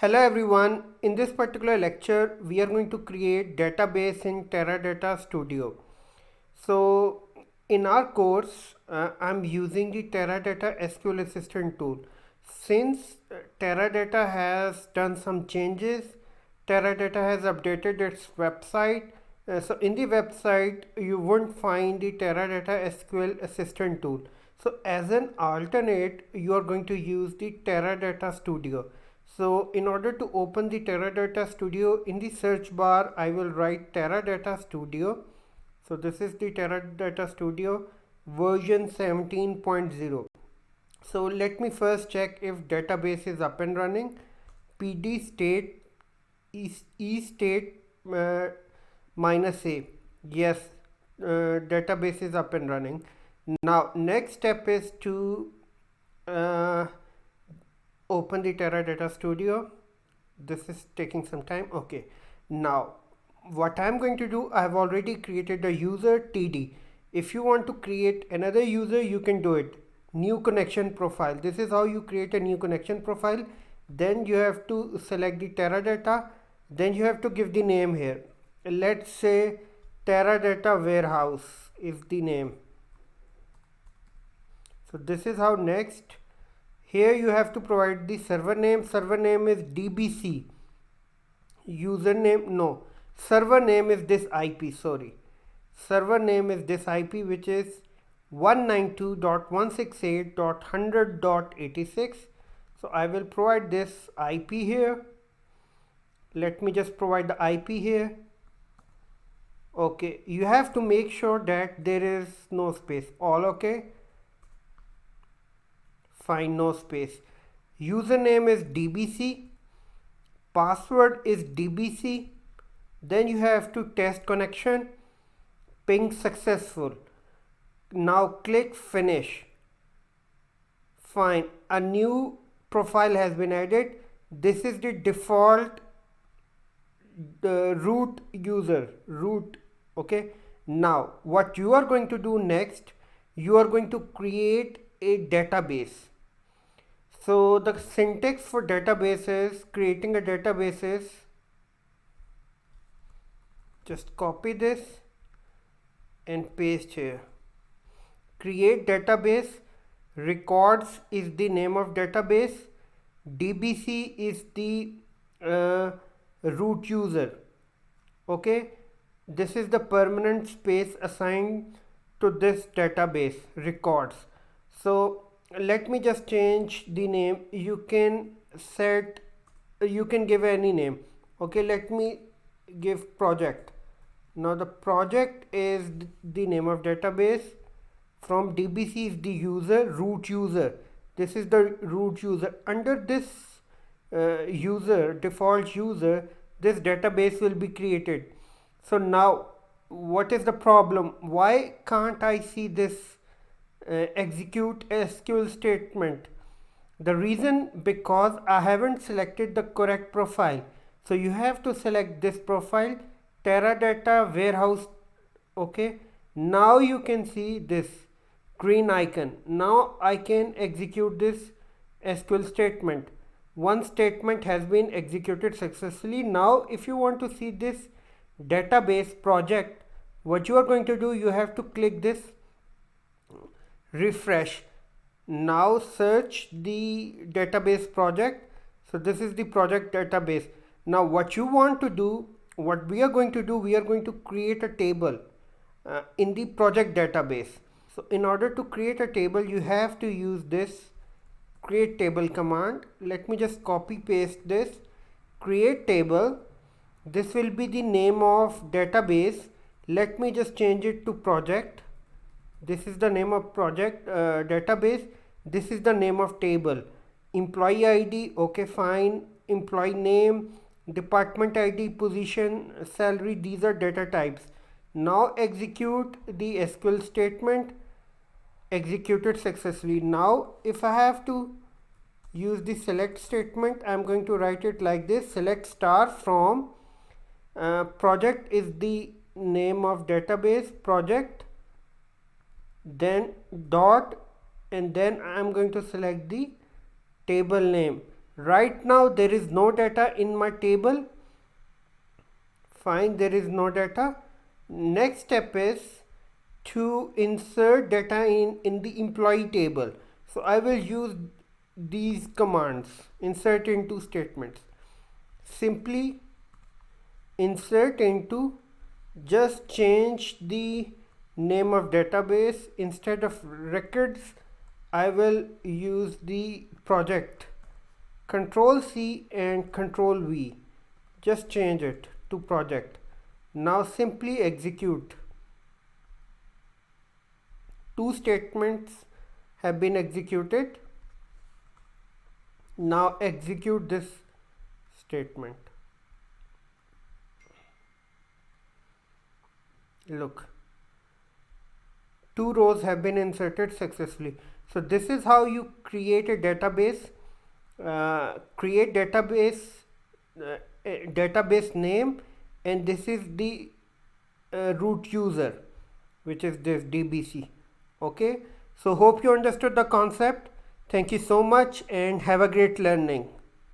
Hello everyone. In this particular lecture, we are going to create database in Teradata Studio. So in our course, I'm using the Teradata SQL Assistant tool. Since Teradata has done some changes, Teradata has updated its website. So in the website, you won't find the Teradata SQL Assistant tool. So as an alternate, you are going to use the Teradata Studio. So in order to open the Teradata Studio, in the search bar, I will write Teradata Studio. So this is the Teradata Studio version 17.0. So let me first check if database is up and running. PD state e state minus a. Yes, database is up and running. Now next step is to uh, open the Teradata Studio. This is taking some time. Okay, now what I'm going to do, I've already created a user TD. If you want to create another user, you can do it. New connection profile. This is how you create a new connection profile. Then you have to select the Teradata. Then you have to give the name here. Let's say Teradata warehouse is the name. So this is how next. Here you have to provide the server name. Server name is DBC. Username, no. Server name is this IP, sorry. Server name is this IP, which is 192.168.100.86. So I will provide this IP here. Let me just provide the IP here. Okay, you have to make sure that there is no space. All okay? Fine, no space. Username is DBC. Password is DBC. Then you have to test connection. Ping successful. Now click finish. Fine, a new profile has been added. This is the default root user, root. Okay, now what you are going to do next, you are going to create a database. So the syntax for database is, creating a database is, just copy this and paste here. Create database, records is the name of database, DBC is the root user. Okay, this is the permanent space assigned to this database records. So let me just change the name. You can set, you can give any name. Okay, let me give project. Now the project is the name of database. From DBC is the user, root user. This is the root user. Under this user, default user, this database will be created. So now what is the problem? Why can't I see this execute SQL statement? The reason, because I haven't selected the correct profile. So you have to select this profile, Teradata warehouse. Okay, now you can see this green icon. Now I can execute this SQL statement. One statement has been executed successfully. Now if you want to see this database project, what you are going to do, you have to click this refresh. Now search the database project. So this is the project database. Now what you want to do, what we are going to do, we are going to create a table in the project database. So in order to create a table, you have to use this create table command. Let me just copy paste this. Create table. This will be the name of database. Let me just change it to project. This is the name of project database. This is the name of table. Employee ID, okay, fine. Employee name, department ID, position, salary, these are data types. Now execute the SQL statement. Executed successfully. Now if I have to use the select statement, I'm going to write it like this: select star from project is the name of database, project, then dot, and then I'm going to select the table name. Right now there is no data in my table. Fine, there is no data. Next step is to insert data in the employee table. So I will use these commands, insert into statements. Simply insert into, just change the name of database. Instead of records, I will use the project. Control C and Control V. Just change it to project. Now simply execute. Two statements have been executed. Now execute this statement. Look, two rows have been inserted successfully. So this is how you create a database. Create database, database name, and this is the root user, which is this DBC. Okay, so hope you understood the concept. Thank you so much and have a great learning.